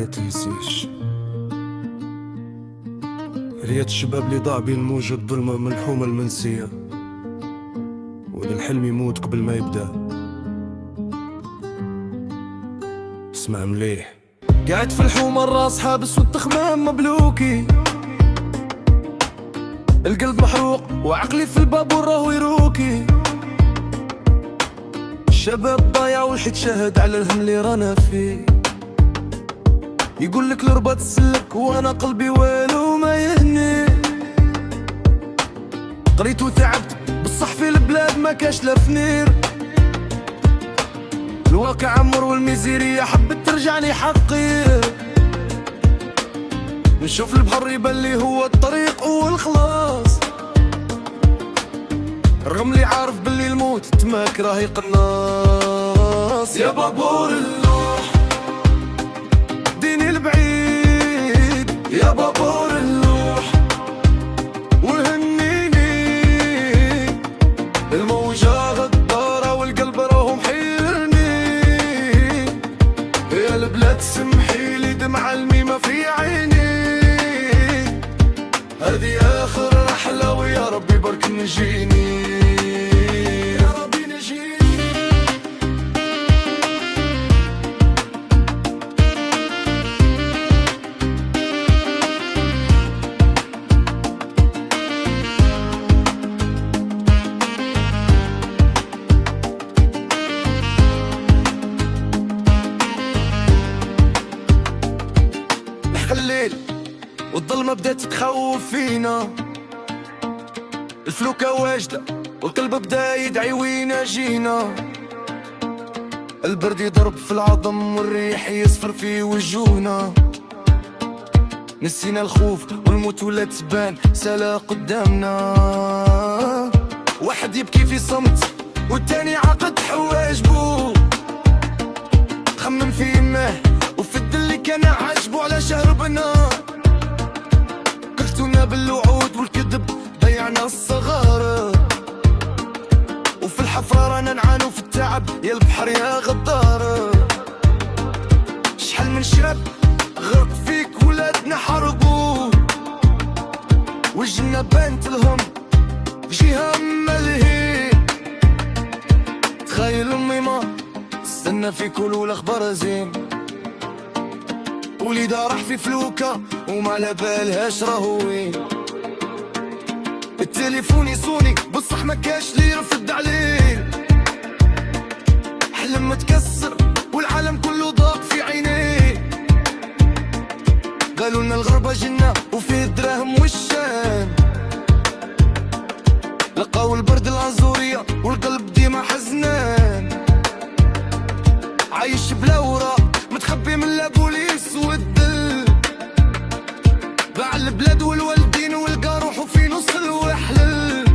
ما تنسيش ريات الشباب اللي ضاع بين موج الظلمة من الحومة المنسية، وإذا الحلم يموت قبل ما يبدأ. اسمع مليح، قاعد في الحومة الراس حابس والتخمام مبلوكي، القلب محروق وعقلي في الباب وراهو يروكي. الشباب ضايع والحيد شاهد على الهم اللي رانا فيه، يقولك الرباط تسلك وانا قلبي والو ما يهني. قريت وتعبت بصح في البلاد ما كاش لا فنير، الواقع عمر والميزيرية حبت ترجعني حقير. نشوف البحر يبان لي هو الطريق والخلاص، رغم لي عارف باللي الموت تماك راهي قناص. يا بابور اللوح ديني البعيد، يا بابور اللوح وهنيني، الموجة غدارة والقلب راهو محيرني. يا البلاد سمحيلي دمع الميمة في عيني، هذه آخر رحلة ويا ربي برك نجيني، يا ربي نجيني. نحكي الليل والظلمة بدات تخوف فينا، الفلوكة واجدة والقلب بدا يدعي وين جينا. البرد يضرب في العظم والريح يصفر في وجوهنا، نسينا الخوف والموت ولا تبان سلا قدامنا. واحد يبكي في صمت والتاني عقد حواجبو، خمم في ماه وفي اللي كان عاجبو على شهربنا. قتلونا بالوعود والكذب ضيعنا الصغار، وفي الحفرة رانا نعانو في التعب يا البحر يا غدار. شحال من شاب غرق فيك ولادنا حرقو، وجنا بانت الهم جهة ملهي. تخيل امي ما تستنى في كل والاخبار زين، وليدها راح في فلوكة وما على بالهاش راهو وين. التليفون يصوني بصح ما كاش لي يرفد عليه، حلم متكسر والعالم كله ضاق في عينيه. قالوا لنا الغربة جنة وفيه الدراهم والشام، لقاو البرد العنزورية والقلب ديما حزنان. عايش بلا وراء متخبي من لا بوليس والدل، باع البلاد والوالدين والقى روحو في نص الوحل.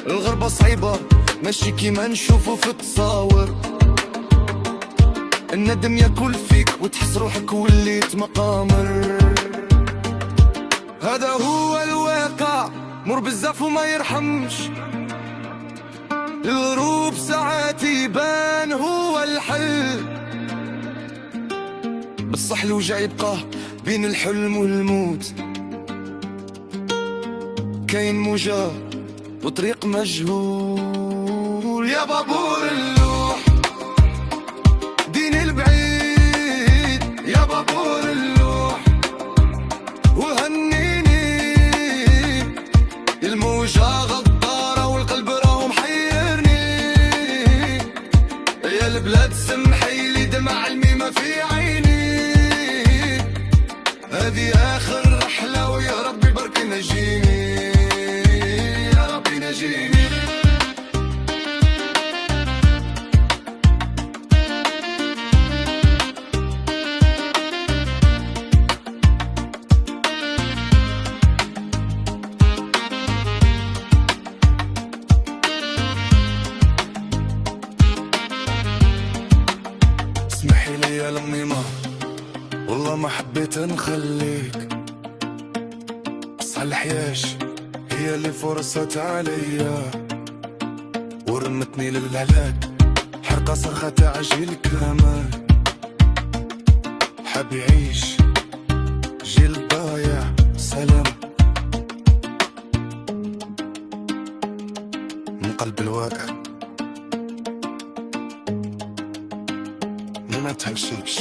الغربة صعيبة ماشي كيما نشوفو في التصاور، الندم ياكل فيك وتحس روحك وليت مقامر. هذا هو الواقع مر بزاف وما يرحمش، الهروب ساعات يبان هو الحل، بصح الوجع يبقى بين الحلم والموت. كاين موجة وطريق مجهول، يا بابور اللوح ديني البعيد، يا بابور اللوح وهنيني، الموجة غدارة والقلب راهو محيرني. يا البلاد سمحيلي دمع الميمة في عيني، هذه آخر رحلة ويا ربي برك نجيني، يا ربي نجيني. اسمحي لي يا لميمة والله ما حبيت نخليك، بس هالحياش هي اللي فرصت عليا ورمتني للهلاك، حرقة صرخة تعجل كمان. حاب يعيش جيل ضايع. سلام من قلب الواقع، ما تهمشيش.